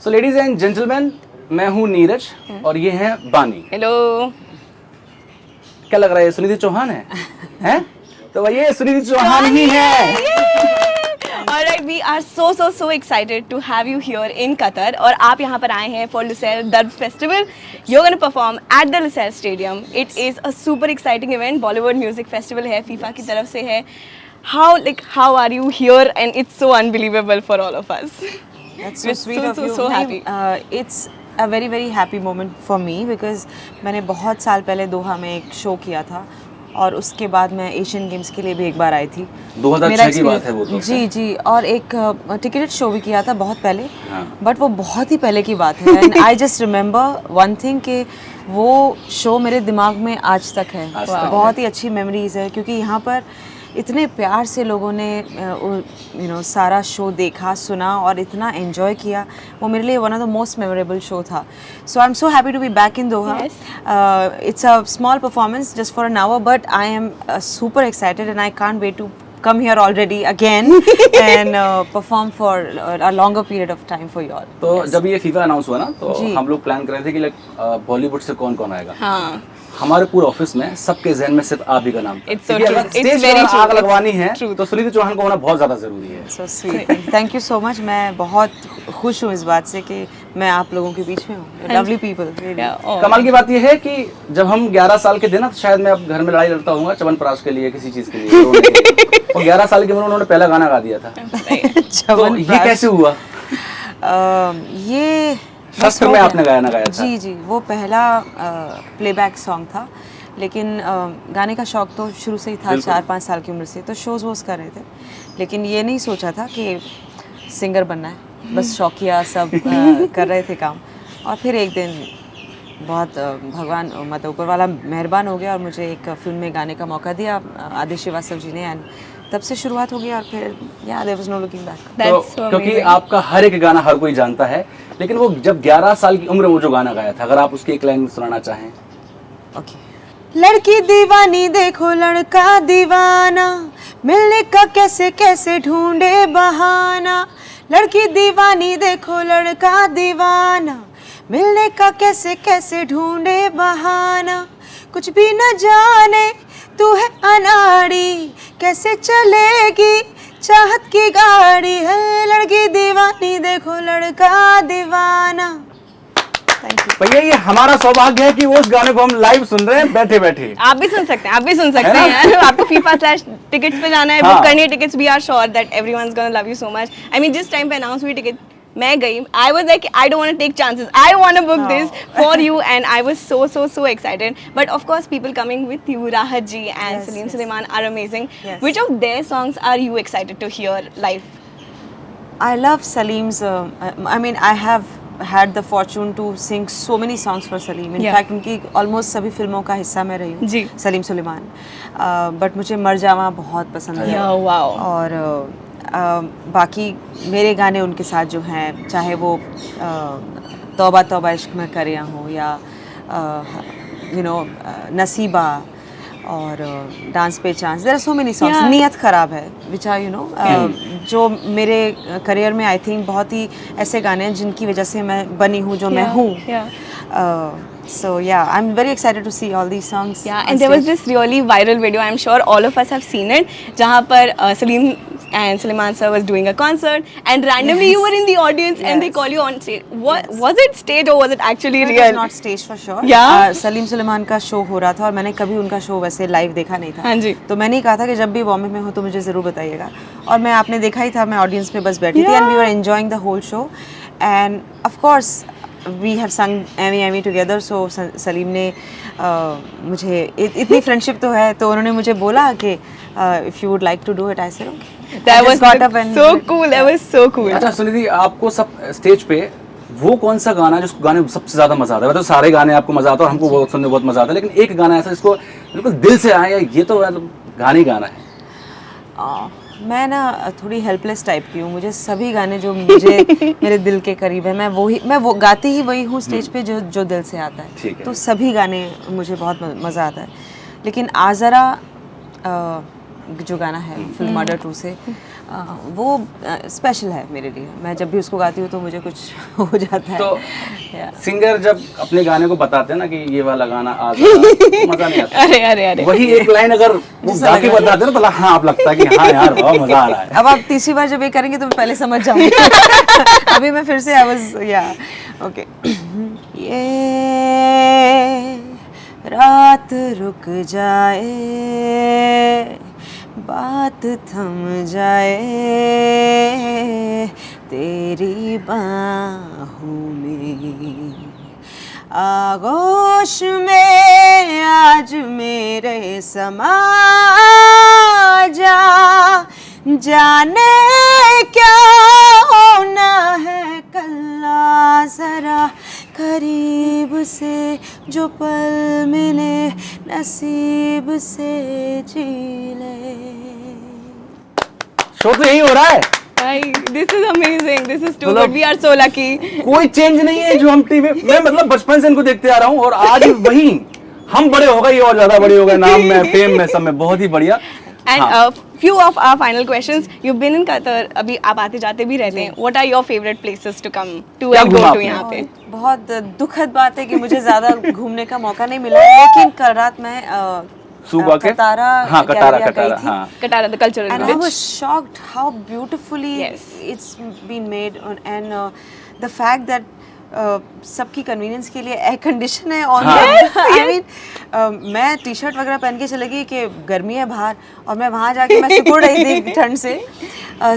So ladies and gentleman, मैं हूँ नीरज और ये हैं बानी। हेलो। क्या लग रहा है सुनिधि चौहान है? हैं? तो भैया सुनिधि चौहान ही है। Alright, we are so excited to have you here in Qatar और आप यहाँ पर आए हैं for Lusail Darb Festival. You're going to perform at the Lusail Stadium. It is a super exciting event. Bollywood Music Festival है, FIFA की तरफ से है. How are you here? And it's so unbelievable for all of us. That's so We're sweet of you. so happy. It's a very happy moment for me because मैंने बहुत साल पहले दोहा में एक शो किया था और उसके बाद मैं एशियन गेम्स के लिए भी एक बार आई थी। 2006 की बात है वो तो। जी और एक टिकटेड शो भी किया था बहुत पहले। हाँ। बट वो बहुत ही पहले की बात है and I just remember one thing कि वो शो मेरे दिमाग में आज तक है। बहुत ही अच्छी मेमोरीज है क्योंकि यहाँ पर इतने प्यार से लोगों ने सारा शो देखा सुना और इतना एंजॉय किया। वो मेरे लिए one of the most memorable show था। So I am so happy to be back in Doha. It's a small performance just for an hour but I am super excited and I can't wait to come here already again and perform for a longer period of time for you all. तो जब ये FIFA announce हुआ ना तो हम लोग plan कर रहे थे कि बॉलीवुड से कौन कौन आएगा। हाँ। हमारे पूरे ऑफिस में सबके जहन में सिर्फ आप ही का नाम था। It's so क्योंकि true. अगर It's स्टेज very पर true. आग लगवानी है True. तो सुनिधि चौहान को होना बहुत ज्यादा जरूरी है। So sweet. Thank you so much. मैं बहुत खुश हूँ इस बात से कि मैं आप लोगों के बीच में हूँ। Lovely people. Really. Yeah, कमाल की बात यह है कि जब हम 11 साल के थे ना तो शायद मैं अब घर में लड़ाई लड़ता हूँ च्यवनप्राश के लिए किसी चीज के लिए रोने के लिए। और 11 साल की उम्र में उन्होंने पहला गाना गा दिया था। तो ये कैसे हुआ? ये शस्त्र में आपने गाना गाया था। जी वो पहला प्लेबैक सॉन्ग था लेकिन गाने का शौक तो शुरू से ही था 4-5 साल की उम्र से। तो शोज़ वोज़ कर रहे थे लेकिन ये नहीं सोचा था कि सिंगर बनना है। बस शौकिया सब कर रहे थे काम। और फिर एक दिन बहुत भगवान मतलब ऊपर वाला मेहरबान हो गया और मुझे एक फिल्म में गाने का मौका दिया आदित्य श्रीवास्तव जी ने। एंड तब से शुरुआत हो गई और फिर there was no looking back. तो क्योंकि आपका हर एक गाना हर कोई जानता है लेकिन वो जब 11 साल की उम्र में वो जो गाना गाया था अगर आप उसकी एक लाइन सुनाना चाहें। ओके। लड़की दीवानी देखो लड़का दीवाना मिलने का कैसे कैसे ढूंढे बहाना। लड़की दीवानी देखो लड़का दीवाना मिलने का कैसे कैसे ढूंढे बहाना। कुछ भी न जाने तू है अनाड़ी कैसे चलेगी चाहत की गाड़ी है। लड़की दीवानी देखो लड़का दीवाना। भैया ये हमारा सौभाग्य है कि वो उस गाने को हम लाइव सुन रहे हैं बैठे बैठे। आप भी सुन सकते हैं, आप भी सुन सकते हैं यार। आपको FIFA/ टिकट्स पे जाना है, बुक करनी है tickets. We are sure that everyone's gonna love you so much. I mean जिस टाइम पे अनाउंस हुई टिकट मैं गई, I was like I don't want to take chances, I want to book this for you and I was so excited. But of course people coming with you, Rahat ji and Salim Sulaiman are amazing. Which of their songs are you excited to hear live? I love Salim's I mean I have had the fortune to sing so many songs for Salim. In fact उनकी almost सभी फिल्मों का हिस्सा मैं रही हूँ Salim Suleman. But मुझे मर जावा बहुत पसंद है। और बाकी मेरे गाने उनके साथ जो हैं चाहे वो तौबा तौबा इश्क में करिया हो या नसीबा और डांस पे chance. There are so many songs. नियत खराब है विच आर जो मेरे करियर में आई थिंक बहुत ही ऐसे गाने हैं जिनकी वजह से मैं बनी हूँ जो मैं हूँ। So yeah, I'm very excited to see all these songs. Yeah, and there was this really viral video. I'm sure all of us have seen it. जहाँ पर Salim and Sulaiman sir was doing a concert, and randomly you were in the audience, and they call you on stage. Was it stage or was it actually real? It was not stage for sure. Yeah. Salim Suleman का show हो रहा था और मैंने कभी उनका show वैसे live देखा नहीं था। हाँ जी। तो मैंने ही कहा था कि जब भी बॉम्बे में हो तो मुझे ज़रूर बताइएगा। और मैं आपने देखा ही था, मैं ऑडियंस में बस बैठी थी and we were enjoying the whole show. And of course we have sung एमी एमी टुगेदर। सो सलीम ने मुझे इतनी फ्रेंडशिप तो है तो उन्होंने मुझे बोला कि if you would like to do it. I said okay. That was so cool. That was so cool. अच्छा सुनिधि, आपको सब स्टेज पे वो कौन सा गाना जिस गाने में सबसे ज्यादा मजा आता है? तो सारे गाने आपको मजा आता है और हमको वो सुनने बहुत मजा आता है, लेकिन एक गाना ऐसा जिसको बिल्कुल दिल से आया, ये तो मतलब गाना ही गाना है। मैं ना थोड़ी हेल्पलेस टाइप की हूँ। मुझे सभी गाने जो मुझे मेरे दिल के करीब है मैं वो गाती ही वही हूँ स्टेज पे जो दिल से आता है। तो सभी गाने मुझे बहुत मज़ा आता है। लेकिन आज़रा जो गाना है फिल्म मर्डर 2 से वो स्पेशल है मेरे लिए। मैं जब भी उसको गाती हूँ तो मुझे कुछ हो जाता है। तो Yeah. सिंगर जब अपने गाने को बताते हैं ना कि ये वाला गाना आ रहा है, तो मजा नहीं आता। अरे अरे अरे वही एक लाइन अगर वो गा के बताते हैं ना तो हाँ आप लगता है कि हाँ यार बहुत मजा आ रहा है। अब आप तीसरी बार जब ये करेंगे तो मैं पहले समझ जाऊंगी। अभी मैं फिर से ओके। ये रात रुक जाए, बात थम जाए, तेरी बाहों में, आगोश में आज मेरे समा जा, जाने क्या होना है कल्ला, जरा करीब से जो पल मिले नसीब से जी ले। शो तो यही हो रहा है, this is amazing, this is too मतलब- good, we are so lucky. कोई चेंज नहीं है जो हम टीवी मैं मतलब बचपन से इनको देखते आ रहा हूँ और आज वही हम बड़े हो गए, ये और ज्यादा बड़े हो गए, नाम में फेम में सब में, बहुत ही बढ़िया। And few of our final questions. You've been in Qatar. अभी आप आते जाते भी रहते हैं. What are your favorite places to come to क्या and go घूमा to आपने? यहाँ पे? बहुत दुखद बात है कि मुझे ज्यादा घूमने का मौका नहीं मिला, लेकिन कल रात मैं सुबह के कतारा हाँ कतारा गैलरिया कतारा गई थी। हाँ Qatar, the cultural And I village. was shocked how beautifully Yes. it's been made, and the fact that सबकी कन्वीनियंस के लिए एयर कंडीशन है ऑन। आई मीन मैं टी शर्ट वगैरह पहन के चले गई कि गर्मी है बाहर, और मैं वहाँ जाके मैं सिकुड़ रही थी ठंड से।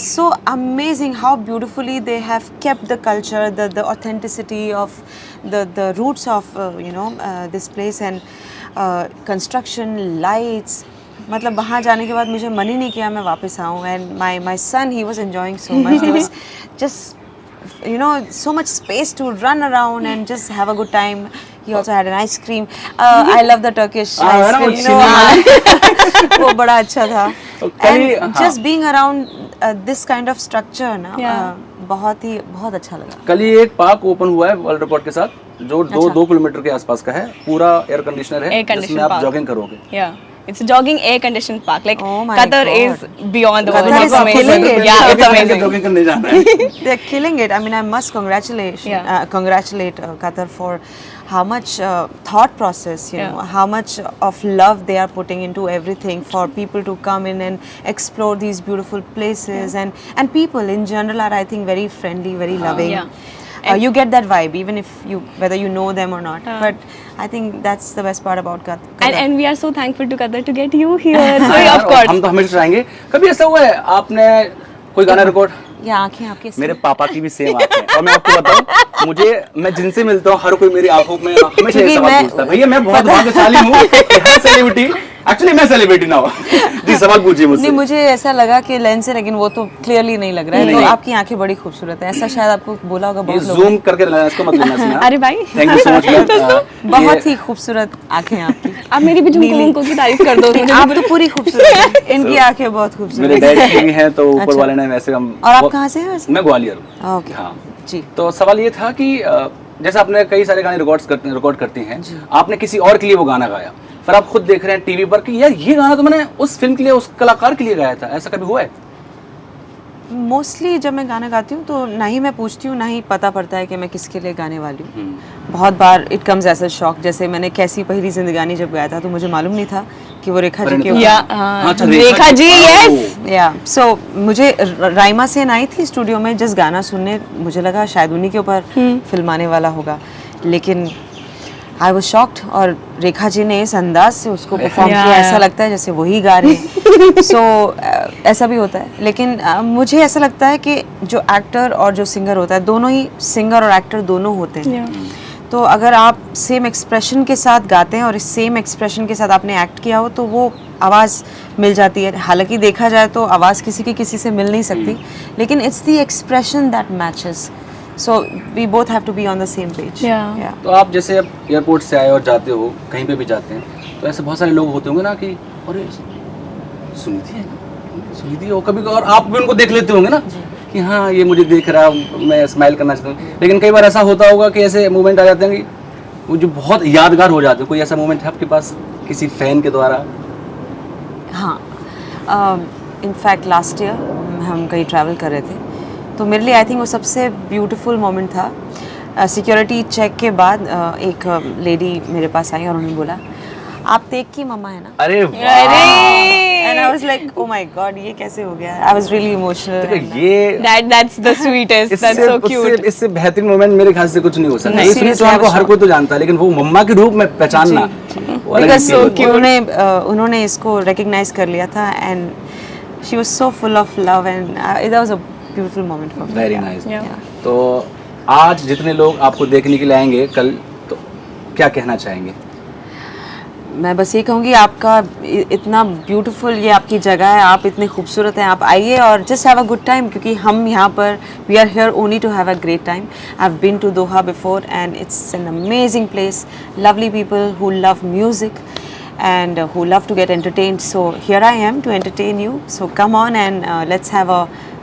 So amazing how beautifully they have kept the culture, the authenticity of the roots of you know this place, and construction, lights. मतलब वहाँ जाने के बाद मुझे मन ही नहीं किया मैं वापस आऊँ। And my son he was enjoying so much, he was just you know so much space to run around and just have a good time. He also had an ice cream. I love the Turkish ice ना, वो cream, you know. वो बड़ा अच्छा था। तो कल And just being around this kind of structure ना, Yeah. बहुत अच्छा लगा। कल ही एक पार्क ओपन हुआ है वर्ल्ड रिकॉर्ड के साथ, जो 2 किलोमीटर के आसपास का है, पूरा एयर कंडीशनर है, Air conditioned जिसमें आप park. जॉगिंग करोगे। Yeah. It's a jogging air conditioned park. Like Oh my Qatar God. is beyond the Qatar world. is It's amazing. killing it. Yeah, it's amazing. Jogging करने जाना है। They're killing it. I mean, I must congratulate Qatar for how much thought process, you know, how much of love they are putting into everything for people to come in and explore these beautiful places, and people in general are, I think, very friendly, very loving. Yeah. You get that vibe even if whether you know them or not. But I think that's the best part about Qatar. And we are so thankful to Qatar to get you here. So हाँ यार, of और course. हम तो हमेशा चाहेंगे। कभी ऐसा हुआ है आपने कोई गाना रिकॉर्ड? या आंखें आपके मेरे पापा की भी सेम आंखें हैं, और मैं आपको बताऊं, मुझे मैं जिनसे मिलता हूँ हर कोई मेरी आंखों में हमेशा ये क्योंकि सवाल मैं- पूछता है, भैया मैं बहुत भाग्यशाली हूँ, हर सेलिब्रिटी, एक्चुअली मैं सेलिब्रिटी ना हूँ। जी सवाल पूछिए मुझसे। नहीं, मुझे ऐसा लगा कि लेंस है, लेकिन वो तो क्लियरली नहीं लग रहा है। नहीं। तो आपकी आंखें बड़ी खूबसूरत है, ऐसा शायद आपको बोला होगा ये बहुत लोगों जूम करके लगाया, इसको मत लेना सुना। अरे भाई। Thank you so much ma'am. ने। बहुत ही खूबसूरत आंखें हैं आपकी। आप मेरी भी झुमको की तारीफ कर दो। मुझे आप तो पूरी खूबसूरत हैं, इनकी आंखें बहुत मेरे खूबसूरत डैड हैं। की भी हैं, तो ऊपर अच्छा। वाले ने वैसे हम। और आप कहाँ से हैं वैसे? मैं ग्वालियर हूँ। ओके, हाँ जी। तो सवाल ये था कि जैसे आपने कई सारे गाने रिकॉर्ड करती हैं, आपने किसी और के लिए वो गाना गाया, फिर आप खुद देख रहे हैं टीवी पर कि यार ये गाना तो मैंने उस फिल्म के लिए, उस कलाकार के लिए गाया था, ऐसा कभी हुआ है? मोस्टली जब मैं गाना गाती हूँ तो ना ही मैं पूछती हूँ, ना ही पता पड़ता है कि मैं किसके लिए गाने वाली हूँ। बहुत बार it comes as a shock. जैसे मैंने कैसी पहली जिंदगानी जब गाया था तो मुझे मालूम नहीं था कि वो रेखा जी के अच्छा, रेखा जी, yes. या सो मुझे राइमा सेन आई थी स्टूडियो में जस्ट गाना सुनने, मुझे लगा शायद उन्हीं के ऊपर फिल्म आने वाला होगा, लेकिन आई वाज शॉक्ड। और रेखा जी ने इस अंदाज से उसको परफॉर्म Yeah. किया, ऐसा लगता है जैसे वही गा रहे हैं। सो ऐसा भी होता है, लेकिन मुझे ऐसा लगता है कि जो एक्टर और जो सिंगर होता है, दोनों ही सिंगर और एक्टर दोनों होते हैं। तो अगर आप सेम एक्सप्रेशन के साथ गाते हैं और इस सेम एक्सप्रेशन के साथ आपने एक्ट किया हो तो वो आवाज़ मिल जाती है। हालांकि देखा जाए तो आवाज़ किसी की किसी से मिल नहीं सकती, लेकिन it's the expression that matches, so we both have to be on the same page. Yeah. तो आप जैसे अब एयरपोर्ट से आए और जाते हो, कहीं पे भी जाते हैं, तो ऐसे बहुत सारे लोग होते होंगे ना कि अरे सुनिधि हो कभी, और आप भी उनको देख लेते होंगे ना कि हाँ ये मुझे देख रहा है, मैं स्माइल करना चाहता हूँ, लेकिन कई बार ऐसा होता होगा कि ऐसे मोमेंट आ जाते हैं कि वो जो बहुत यादगार हो जाते हैं। कोई ऐसा मोमेंट है आपके पास किसी फैन के द्वारा? हाँ, इनफैक्ट लास्ट ईयर हम कहीं ट्रैवल कर रहे थे, तो मेरे लिए आई थिंक वो सबसे ब्यूटीफुल मोमेंट था। सिक्योरिटी चेक के बाद एक लेडी मेरे पास आई और उन्होंने बोला, आप तेग की मम्मा है ना? अरे and I was like oh my God, ये कैसे हो गया? I was really emotional. ये That's the sweetest. That's so cute. इससे बेहतरीन मोमेंट मेरे ख्याल से कुछ नहीं हो सकता। नहीं, ये सुनील चौहान को हर कोई तो जानता है, लेकिन वो मम्मा के रूप में पहचानना वो अलग बिकॉज ही feel होता है। उन्होंने इसको रिकग्नाइज कर लिया था and she was so full of love and that was a beautiful moment for me. Very nice. Yeah. तो आज जितने लोग आपको देखने के लिए आएंगे कल, तो क्या कहना चाहेंगे? मैं बस ये कहूँगी, आपका इतना ब्यूटीफुल ये आपकी जगह है, आप इतने खूबसूरत हैं, आप आइए और just have a good time, क्योंकि हम यहाँ पर we are here only to have a great time. I have been to Doha before and it's an amazing place, lovely people who love music and who love to get entertained. So here I am to entertain you. So come on and let's have a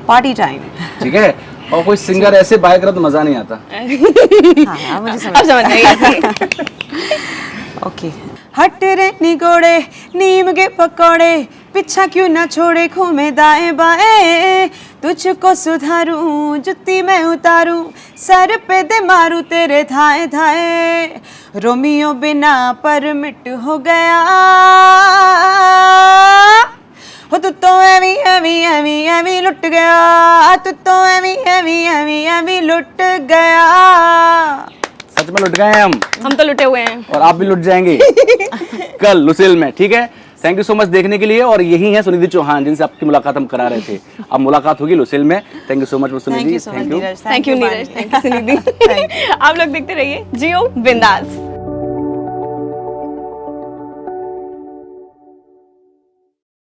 party time. ठीक है। और कोई singer ऐसे bye करा तो मजा नहीं आता। हाँ, मुझे अब समझ गई। ओके। हट रे निगोड़े नीम के पकौड़े, पीछा क्यों ना छोड़े घूमे दाएं बाएं, तुझको सुधारूं जुत्ती मैं उतारूं, सर पे दे मारूं तेरे धाए धाए, रोमियो बिना परमिट हो गया, हो तू तो एवी एवी एवी एवी लुट गया, तू तो एवी एवी एवी एवी लुट गया। सच में लुट गए हम तो लुटे हुए हैं और आप भी लुट जाएंगे कल लुसेल में। ठीक है, थैंक यू सो मच देखने के लिए। और यही है सुनिधि चौहान जिनसे आपकी मुलाकात हम करा रहे थे। अब मुलाकात होगी लुसेल में। Thank you so much Sunidhi. Thank you so much Neeraj. Thank you Neeraj, thank you Sunidhi. आप लोग देखते रहिए जियो बिंदास।